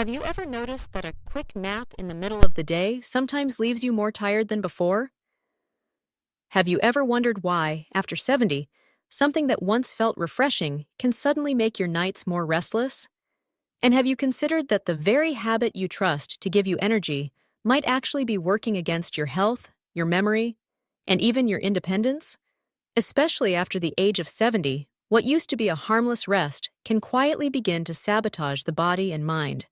Have you ever noticed that a quick nap in the middle of the day sometimes leaves you more tired than before? Have you ever wondered why, after 70, something that once felt refreshing can suddenly make your nights more restless? And have you considered that the very habit you trust to give you energy might actually be working against your health, your memory, and even your independence? Especially after the age of 70, what used to be a harmless rest can quietly begin to sabotage the body and mind.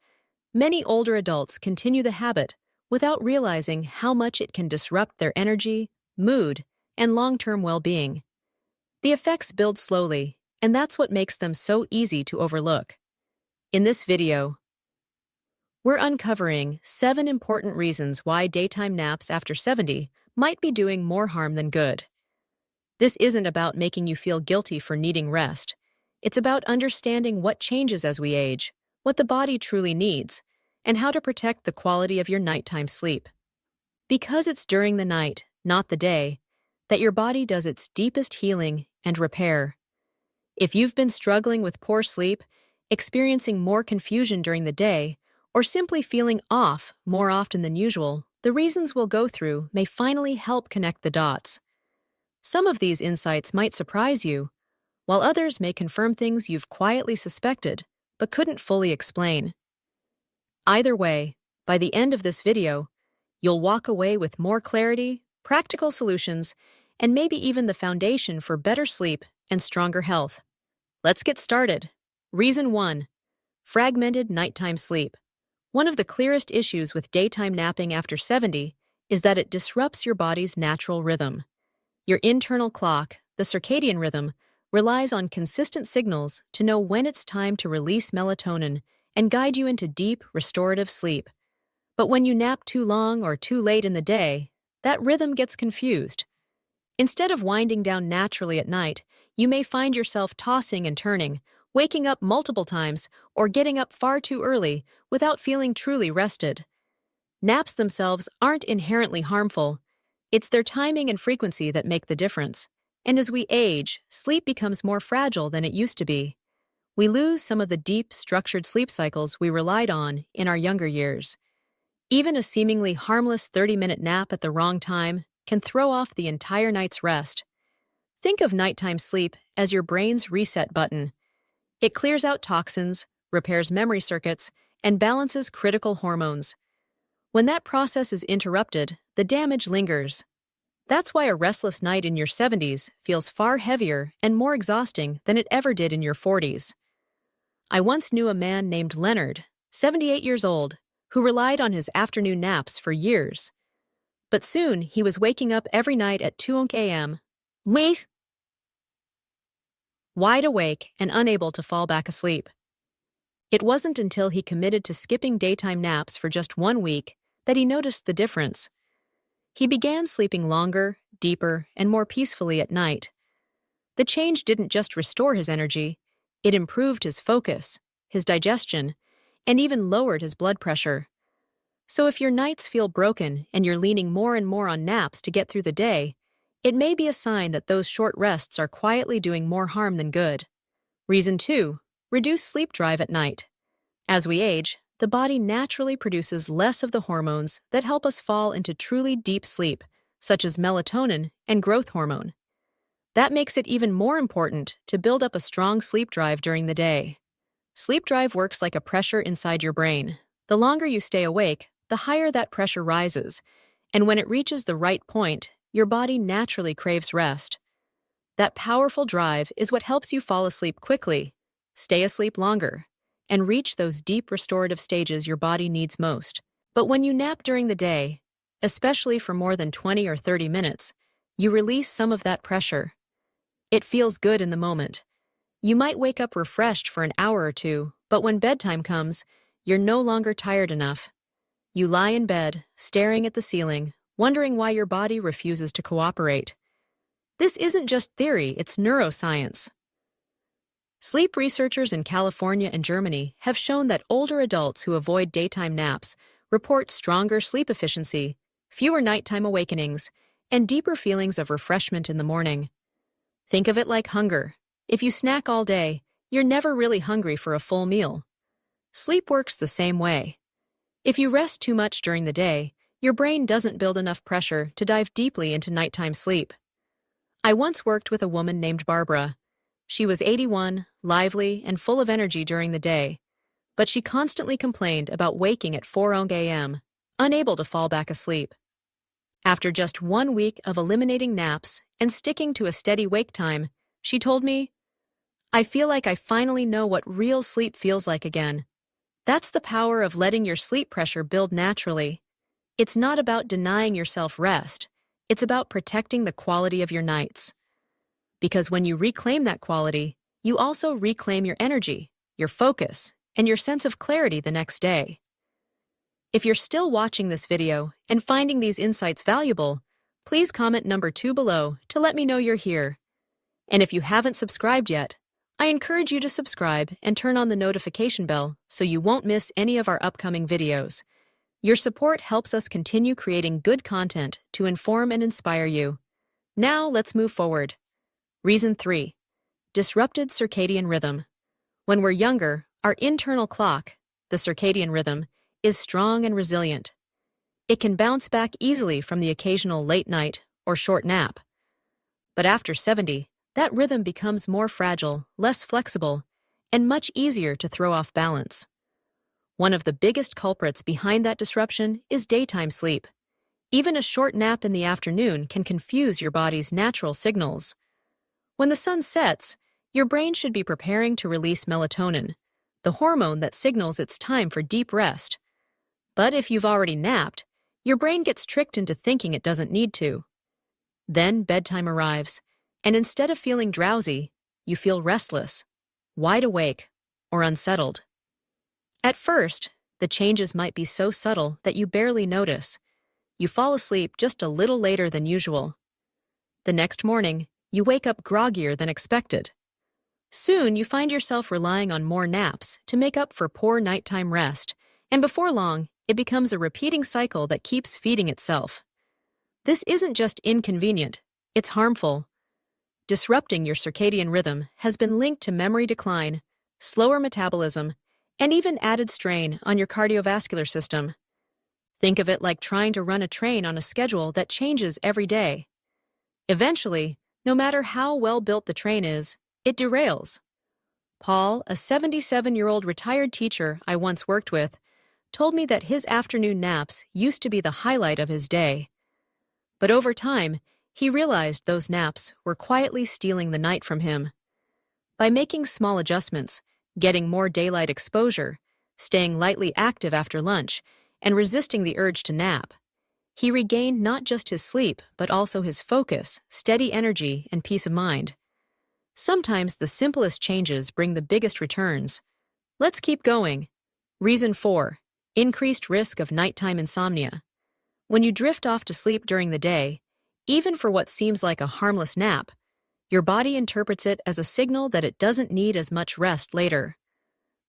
Many older adults continue the habit without realizing how much it can disrupt their energy, mood, and long-term well-being. The effects build slowly, and that's what makes them so easy to overlook. In this video, we're uncovering 7 important reasons why daytime naps after 70 might be doing more harm than good. This isn't about making you feel guilty for needing rest. It's about understanding what changes as we age, what the body truly needs, and how to protect the quality of your nighttime sleep. Because it's during the night, not the day, that your body does its deepest healing and repair. If you've been struggling with poor sleep, experiencing more confusion during the day, or simply feeling off more often than usual, the reasons we'll go through may finally help connect the dots. Some of these insights might surprise you, while others may confirm things you've quietly suspected but couldn't fully explain. Either way, by the end of this video, you'll walk away with more clarity, practical solutions, and maybe even the foundation for better sleep and stronger health. Let's get started. Reason 1. Fragmented nighttime sleep. One of the clearest issues with daytime napping after 70 is that it disrupts your body's natural rhythm. Your internal clock, the circadian rhythm, relies on consistent signals to know when it's time to release melatonin and guide you into deep, restorative sleep. But when you nap too long or too late in the day, that rhythm gets confused. Instead of winding down naturally at night, you may find yourself tossing and turning, waking up multiple times, or getting up far too early without feeling truly rested. Naps themselves aren't inherently harmful. It's their timing and frequency that make the difference. And as we age, sleep becomes more fragile than it used to be. We lose some of the deep, structured sleep cycles we relied on in our younger years. Even a seemingly harmless 30-minute nap at the wrong time can throw off the entire night's rest. Think of nighttime sleep as your brain's reset button. It clears out toxins, repairs memory circuits, and balances critical hormones. When that process is interrupted, the damage lingers. That's why a restless night in your 70s feels far heavier and more exhausting than it ever did in your 40s. I once knew a man named Leonard, 78 years old, who relied on his afternoon naps for years. But soon he was waking up every night at 2 a.m., wide awake and unable to fall back asleep. It wasn't until he committed to skipping daytime naps for just 1 week that he noticed the difference. He began sleeping longer, deeper, and more peacefully at night. The change didn't just restore his energy, it improved his focus, his digestion, and even lowered his blood pressure. So if your nights feel broken and you're leaning more and more on naps to get through the day, it may be a sign that those short rests are quietly doing more harm than good. Reason 2. Reduce sleep drive at night. As we age, the body naturally produces less of the hormones that help us fall into truly deep sleep, such as melatonin and growth hormone. That makes it even more important to build up a strong sleep drive during the day. Sleep drive works like a pressure inside your brain. The longer you stay awake, the higher that pressure rises, and when it reaches the right point, your body naturally craves rest. That powerful drive is what helps you fall asleep quickly, stay asleep longer, and reach those deep restorative stages your body needs most. But when you nap during the day, especially for more than 20 or 30 minutes, you release some of that pressure. It feels good in the moment. You might wake up refreshed for an hour or two, but when bedtime comes, you're no longer tired enough. You lie in bed, staring at the ceiling, wondering why your body refuses to cooperate. This isn't just theory, it's neuroscience. Sleep researchers in California and Germany have shown that older adults who avoid daytime naps report stronger sleep efficiency, fewer nighttime awakenings, and deeper feelings of refreshment in the morning. Think of it like hunger. If you snack all day, you're never really hungry for a full meal. Sleep works the same way. If you rest too much during the day, your brain doesn't build enough pressure to dive deeply into nighttime sleep. I once worked with a woman named Barbara. She was 81, lively, and full of energy during the day, but she constantly complained about waking at 4 a.m., unable to fall back asleep. After just 1 week of eliminating naps and sticking to a steady wake time, she told me, "I feel like I finally know what real sleep feels like again." That's the power of letting your sleep pressure build naturally. It's not about denying yourself rest. It's about protecting the quality of your nights. Because when you reclaim that quality, you also reclaim your energy, your focus, and your sense of clarity the next day. If you're still watching this video and finding these insights valuable, please comment number 2 below to let me know you're here. And if you haven't subscribed yet, I encourage you to subscribe and turn on the notification bell so you won't miss any of our upcoming videos. Your support helps us continue creating good content to inform and inspire you. Now let's move forward. Reason 3. Disrupted circadian rhythm. When we're younger, our internal clock, the circadian rhythm, is strong and resilient. It can bounce back easily from the occasional late night or short nap. But after 70, that rhythm becomes more fragile, less flexible, and much easier to throw off balance. One of the biggest culprits behind that disruption is daytime sleep. Even a short nap in the afternoon can confuse your body's natural signals. When the sun sets, your brain should be preparing to release melatonin, the hormone that signals it's time for deep rest. But if you've already napped, your brain gets tricked into thinking it doesn't need to. Then bedtime arrives, and instead of feeling drowsy, you feel restless, wide awake, or unsettled. At first, the changes might be so subtle that you barely notice. You fall asleep just a little later than usual. The next morning, you wake up groggier than expected. Soon, you find yourself relying on more naps to make up for poor nighttime rest, and before long, it becomes a repeating cycle that keeps feeding itself. This isn't just inconvenient, it's harmful. Disrupting your circadian rhythm has been linked to memory decline, slower metabolism, and even added strain on your cardiovascular system. Think of it like trying to run a train on a schedule that changes every day. Eventually, no matter how well built the train is, it derails. Paul, a 77-year-old retired teacher I once worked with, told me that his afternoon naps used to be the highlight of his day. But over time, he realized those naps were quietly stealing the night from him. By making small adjustments, getting more daylight exposure, staying lightly active after lunch, and resisting the urge to nap, he regained not just his sleep, but also his focus, steady energy, and peace of mind. Sometimes the simplest changes bring the biggest returns. Let's keep going. Reason 4. Increased risk of nighttime insomnia. When you drift off to sleep during the day, even for what seems like a harmless nap, your body interprets it as a signal that it doesn't need as much rest later.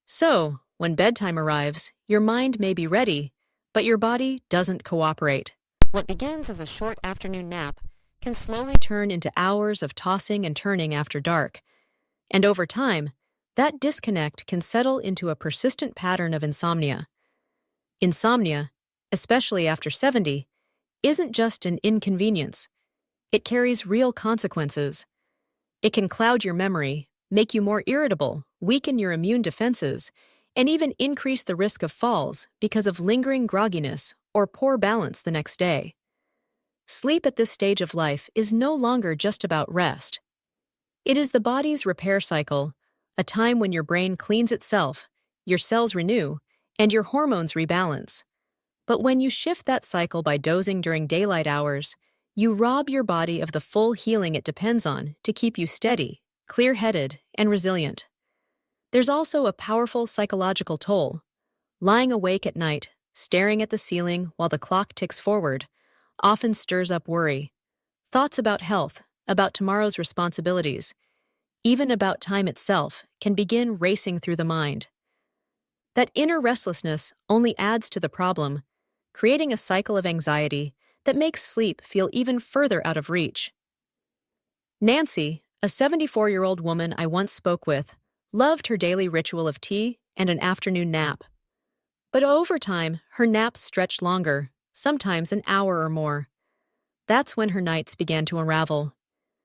So, when bedtime arrives, your mind may be ready, but your body doesn't cooperate. What begins as a short afternoon nap can slowly turn into hours of tossing and turning after dark. And over time, that disconnect can settle into a persistent pattern of insomnia. Insomnia, especially after 70, isn't just an inconvenience. It carries real consequences. It can cloud your memory, make you more irritable, weaken your immune defenses, and even increase the risk of falls because of lingering grogginess or poor balance the next day. Sleep at this stage of life is no longer just about rest. It is the body's repair cycle, a time when your brain cleans itself, your cells renew, and your hormones rebalance. But when you shift that cycle by dozing during daylight hours, you rob your body of the full healing it depends on to keep you steady, clear-headed, and resilient. There's also a powerful psychological toll. Lying awake at night, staring at the ceiling while the clock ticks forward, often stirs up worry. Thoughts about health, about tomorrow's responsibilities, even about time itself, can begin racing through the mind. That inner restlessness only adds to the problem, creating a cycle of anxiety that makes sleep feel even further out of reach. Nancy, a 74-year-old woman I once spoke with, loved her daily ritual of tea and an afternoon nap. But over time, her naps stretched longer, sometimes an hour or more. That's when her nights began to unravel.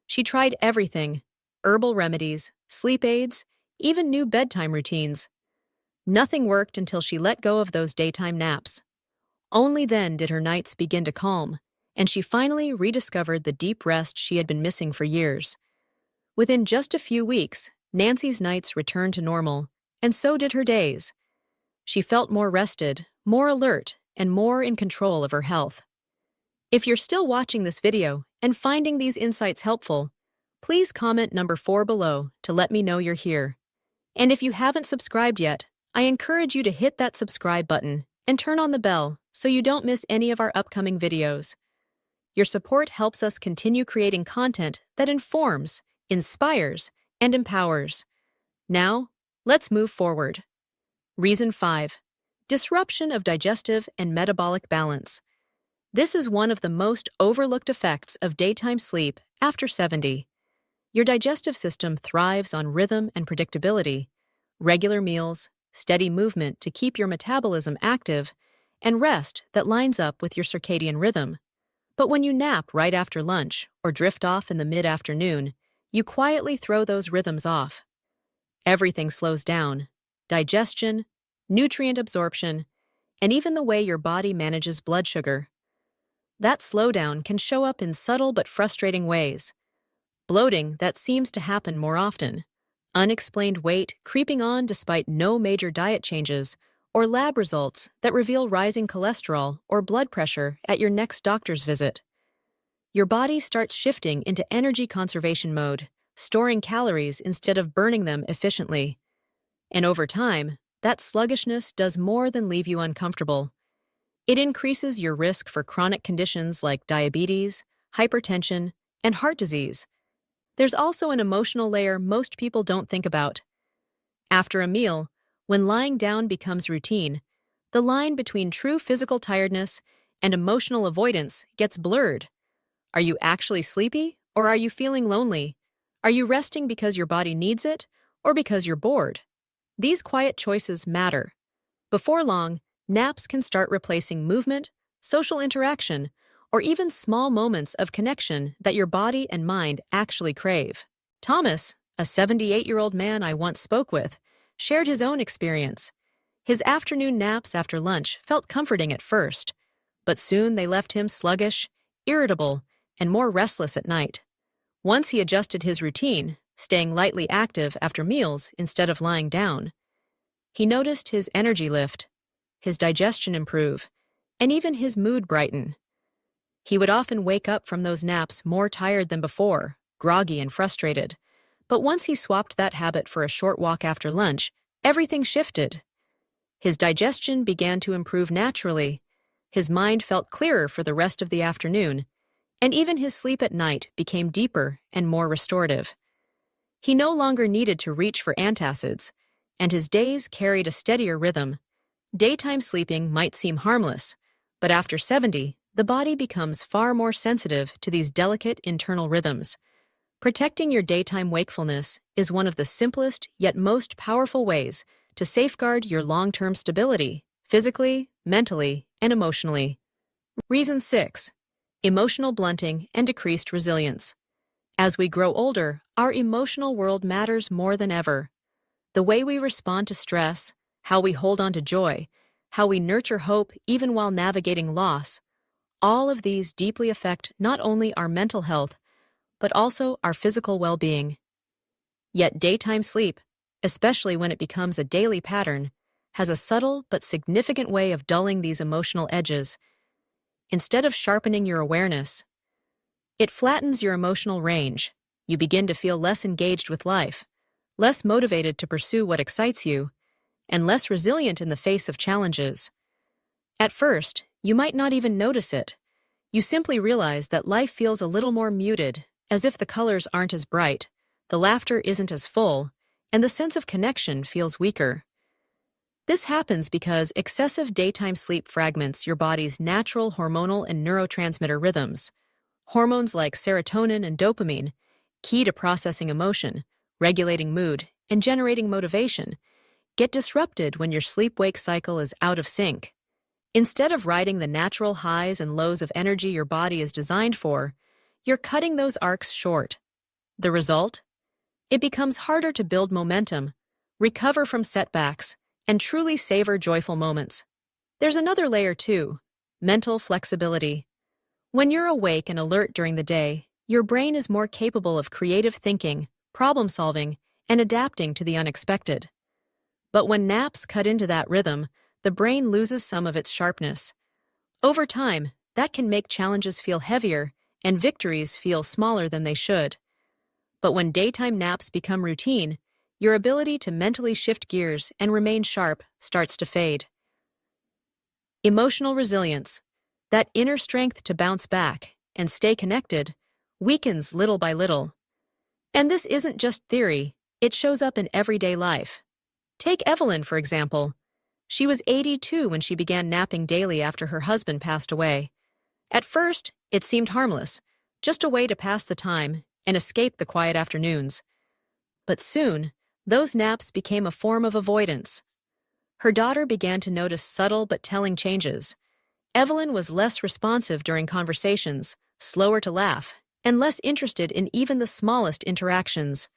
She tried everything: herbal remedies, sleep aids, even new bedtime routines. Nothing worked until she let go of those daytime naps. Only then did her nights begin to calm, and she finally rediscovered the deep rest she had been missing for years. Within just a few weeks, Nancy's nights returned to normal, and so did her days. She felt more rested, more alert, and more in control of her health. If you're still watching this video and finding these insights helpful, please comment number 4 below to let me know you're here. And if you haven't subscribed yet, I encourage you to hit that subscribe button and turn on the bell so you don't miss any of our upcoming videos. Your support helps us continue creating content that informs, inspires, and empowers. Now, let's move forward. Reason 5. Disruption of digestive and metabolic balance. This is one of the most overlooked effects of daytime sleep after 70. Your digestive system thrives on rhythm and predictability, regular meals, steady movement to keep your metabolism active, and rest that lines up with your circadian rhythm. But when you nap right after lunch or drift off in the mid-afternoon, you quietly throw those rhythms off. Everything slows down: digestion, nutrient absorption, and even the way your body manages blood sugar. That slowdown can show up in subtle but frustrating ways: bloating that seems to happen more often, unexplained weight creeping on despite no major diet changes, or lab results that reveal rising cholesterol or blood pressure at your next doctor's visit. Your body starts shifting into energy conservation mode, storing calories instead of burning them efficiently. And over time, that sluggishness does more than leave you uncomfortable. It increases your risk for chronic conditions like diabetes, hypertension, and heart disease. There's also an emotional layer most people don't think about. After a meal, when lying down becomes routine, the line between true physical tiredness and emotional avoidance gets blurred. Are you actually sleepy, or are you feeling lonely? Are you resting because your body needs it, or because you're bored? These quiet choices matter. Before long, naps can start replacing movement, social interaction, or even small moments of connection that your body and mind actually crave. Thomas, a 78-year-old man I once spoke with, shared his own experience. His afternoon naps after lunch felt comforting at first, but soon they left him sluggish, irritable, and more restless at night. Once he adjusted his routine, staying lightly active after meals instead of lying down, he noticed his energy lift, his digestion improve, and even his mood brighten. He would often wake up from those naps more tired than before, groggy and frustrated. But once he swapped that habit for a short walk after lunch, everything shifted. His digestion began to improve naturally, his mind felt clearer for the rest of the afternoon, and even his sleep at night became deeper and more restorative. He no longer needed to reach for antacids, and his days carried a steadier rhythm. Daytime sleeping might seem harmless, but after 70, the body becomes far more sensitive to these delicate internal rhythms. Protecting your daytime wakefulness is one of the simplest yet most powerful ways to safeguard your long-term stability, physically, mentally, and emotionally. Reason 6. Emotional blunting and decreased resilience. As we grow older, our emotional world matters more than ever. The way we respond to stress, how we hold on to joy, how we nurture hope even while navigating loss, all of these deeply affect not only our mental health, but also our physical well-being. Yet daytime sleep, especially when it becomes a daily pattern, has a subtle but significant way of dulling these emotional edges. Instead of sharpening your awareness, it flattens your emotional range. You begin to feel less engaged with life, less motivated to pursue what excites you, and less resilient in the face of challenges. At first, you might not even notice it. You simply realize that life feels a little more muted, as if the colors aren't as bright, the laughter isn't as full, and the sense of connection feels weaker. This happens because excessive daytime sleep fragments your body's natural hormonal and neurotransmitter rhythms. Hormones like serotonin and dopamine, key to processing emotion, regulating mood, and generating motivation, get disrupted when your sleep-wake cycle is out of sync. Instead of riding the natural highs and lows of energy your body is designed for, you're cutting those arcs short. The result? It becomes harder to build momentum, recover from setbacks, and truly savor joyful moments. There's another layer too: mental flexibility. When you're awake and alert during the day, your brain is more capable of creative thinking, problem-solving, and adapting to the unexpected. But when naps cut into that rhythm, the brain loses some of its sharpness. Over time, that can make challenges feel heavier and victories feel smaller than they should. But when daytime naps become routine, your ability to mentally shift gears and remain sharp starts to fade. Emotional resilience, that inner strength to bounce back and stay connected, weakens little by little. And this isn't just theory, it shows up in everyday life. Take Evelyn, for example. She was 82 when she began napping daily after her husband passed away. At first, it seemed harmless, just a way to pass the time and escape the quiet afternoons. But soon, those naps became a form of avoidance. Her daughter began to notice subtle but telling changes. Evelyn was less responsive during conversations, slower to laugh, and less interested in even the smallest interactions.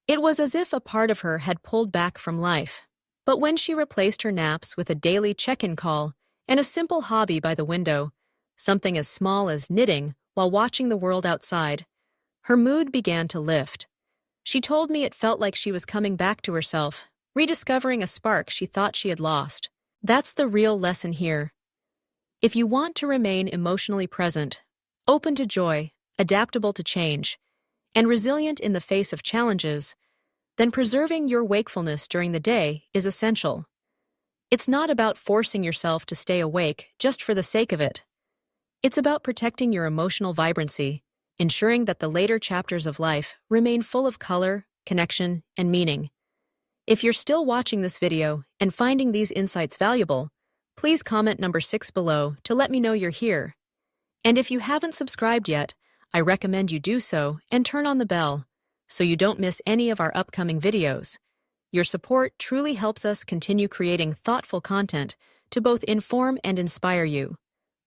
It was as if a part of her had pulled back from life. But when she replaced her naps with a daily check-in call and a simple hobby by the window, something as small as knitting while watching the world outside, her mood began to lift. She told me it felt like she was coming back to herself, rediscovering a spark she thought she had lost. That's the real lesson here. If you want to remain emotionally present, open to joy, adaptable to change, and resilient in the face of challenges, then preserving your wakefulness during the day is essential. It's not about forcing yourself to stay awake just for the sake of it. It's about protecting your emotional vibrancy, ensuring that the later chapters of life remain full of color, connection, and meaning. If you're still watching this video and finding these insights valuable, please comment number 6 below to let me know you're here. And if you haven't subscribed yet, I recommend you do so and turn on the bell so you don't miss any of our upcoming videos. Your support truly helps us continue creating thoughtful content to both inform and inspire you.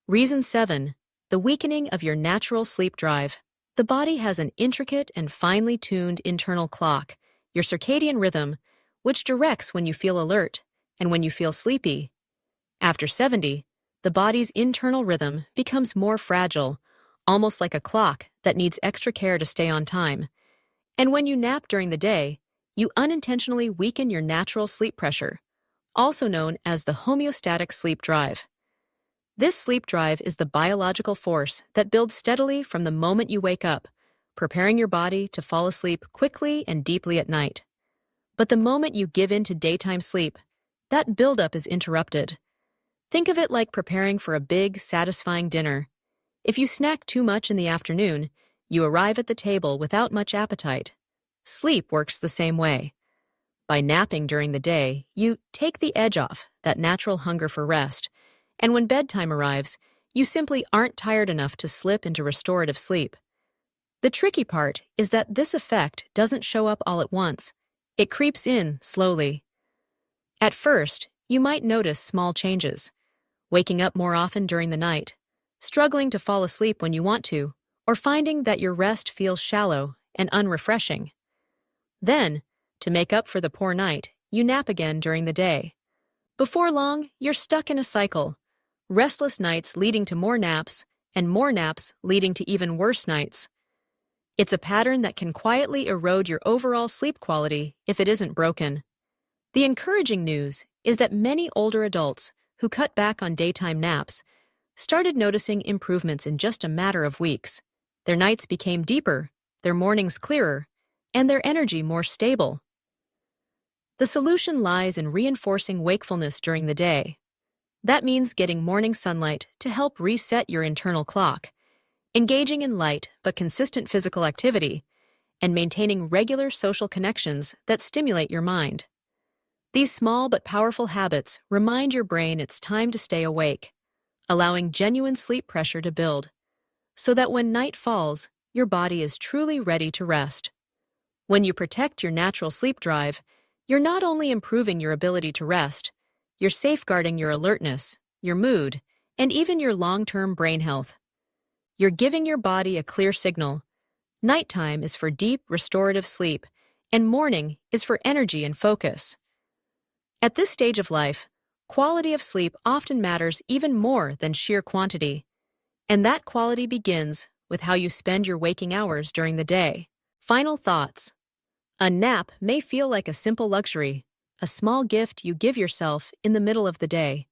Reason 7. The weakening of your natural sleep drive. The body has an intricate and finely tuned internal clock, your circadian rhythm, which directs when you feel alert and when you feel sleepy. After 70, the body's internal rhythm becomes more fragile, almost like a clock that needs extra care to stay on time. And when you nap during the day, you unintentionally weaken your natural sleep pressure, also known as the homeostatic sleep drive. This sleep drive is the biological force that builds steadily from the moment you wake up, preparing your body to fall asleep quickly and deeply at night. But the moment you give in to daytime sleep, that buildup is interrupted. Think of it like preparing for a big, satisfying dinner. If you snack too much in the afternoon, you arrive at the table without much appetite. Sleep works the same way. By napping during the day, you take the edge off that natural hunger for rest, and when bedtime arrives, you simply aren't tired enough to slip into restorative sleep. The tricky part is that this effect doesn't show up all at once. It creeps in slowly. At first, you might notice small changes: waking up more often during the night, struggling to fall asleep when you want to, or finding that your rest feels shallow and unrefreshing. Then, to make up for the poor night, you nap again during the day. Before long, you're stuck in a cycle: restless nights leading to more naps, and more naps leading to even worse nights. It's a pattern that can quietly erode your overall sleep quality if it isn't broken. The encouraging news is that many older adults who cut back on daytime naps started noticing improvements in just a matter of weeks. Their nights became deeper, their mornings clearer, and their energy more stable. The solution lies in reinforcing wakefulness during the day. That means getting morning sunlight to help reset your internal clock, engaging in light but consistent physical activity, and maintaining regular social connections that stimulate your mind. These small but powerful habits remind your brain it's time to stay awake, allowing genuine sleep pressure to build, so that when night falls, your body is truly ready to rest. When you protect your natural sleep drive, You're not only improving your ability to rest, you're safeguarding your alertness, your mood, and even your long-term brain health. You're giving your body a clear signal. Nighttime is for deep, restorative sleep, and morning is for energy and focus. At this stage of life, quality of sleep often matters even more than sheer quantity, and that quality begins with how you spend your waking hours during the day. Final thoughts. A nap may feel like a simple luxury, a small gift you give yourself in the middle of the day.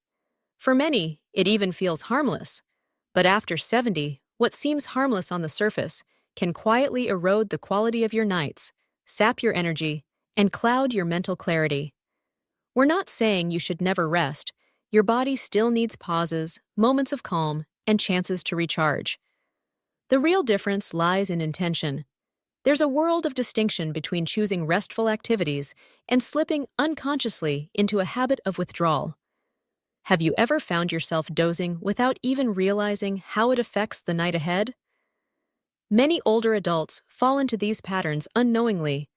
For many, it even feels harmless. But after 70, what seems harmless on the surface can quietly erode the quality of your nights, sap your energy, and cloud your mental clarity. We're not saying you should never rest. Your body still needs pauses, moments of calm, and chances to recharge. The real difference lies in intention. There's a world of distinction between choosing restful activities and slipping unconsciously into a habit of withdrawal. Have you ever found yourself dozing without even realizing how it affects the night ahead? Many older adults fall into these patterns unknowingly,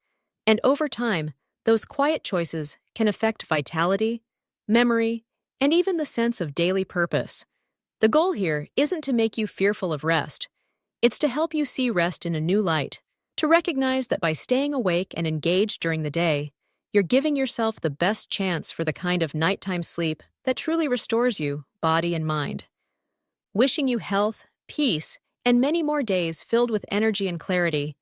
and over time, those quiet choices can affect vitality, memory, and even the sense of daily purpose. The goal here isn't to make you fearful of rest. It's to help you see rest in a new light, to recognize that by staying awake and engaged during the day, you're giving yourself the best chance for the kind of nighttime sleep that truly restores you, body and mind. Wishing you health, peace, and many more days filled with energy and clarity.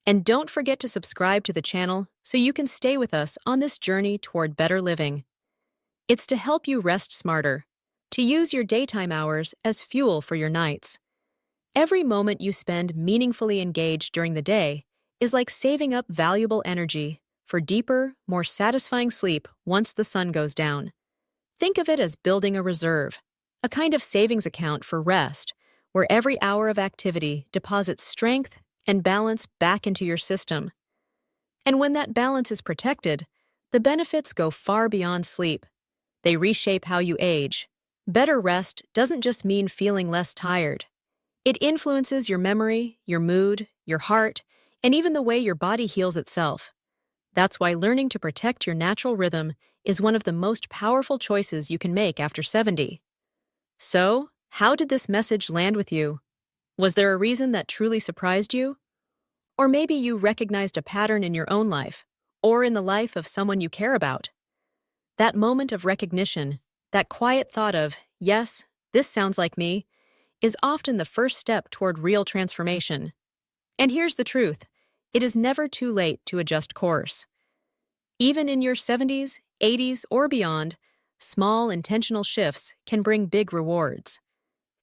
And don't forget to subscribe to the channel so you can stay with us on this journey toward better living. It's to help you rest smarter, to use your daytime hours as fuel for your nights. Every moment you spend meaningfully engaged during the day is like saving up valuable energy for deeper, more satisfying sleep once the sun goes down. Think of it as building a reserve, a kind of savings account for rest, where every hour of activity deposits strength and balance back into your system. And when that balance is protected, the benefits go far beyond sleep. They reshape how you age. Better rest doesn't just mean feeling less tired. It influences your memory, your mood, your heart, and even the way your body heals itself. That's why learning to protect your natural rhythm is one of the most powerful choices you can make after 70. So, how did this message land with you? Was there a reason that truly surprised you? Or maybe you recognized a pattern in your own life, or in the life of someone you care about. That moment of recognition, that quiet thought of, yes, this sounds like me, is often the first step toward real transformation. And here's the truth, it is never too late to adjust course. Even in your 70s, 80s, or beyond, small intentional shifts can bring big rewards.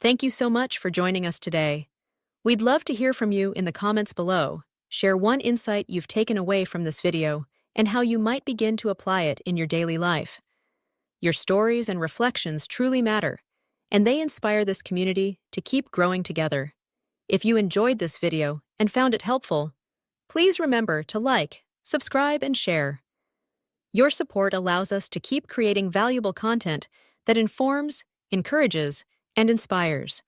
Thank you so much for joining us today. We'd love to hear from you in the comments below. Share one insight you've taken away from this video and how you might begin to apply it in your daily life. Your stories and reflections truly matter, and they inspire this community to keep growing together. If you enjoyed this video and found it helpful, please remember to like, subscribe, and share. Your support allows us to keep creating valuable content that informs, encourages, and inspires.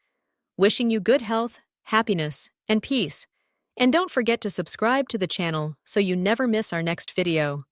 Wishing you good health, happiness, and peace. And don't forget to subscribe to the channel so you never miss our next video.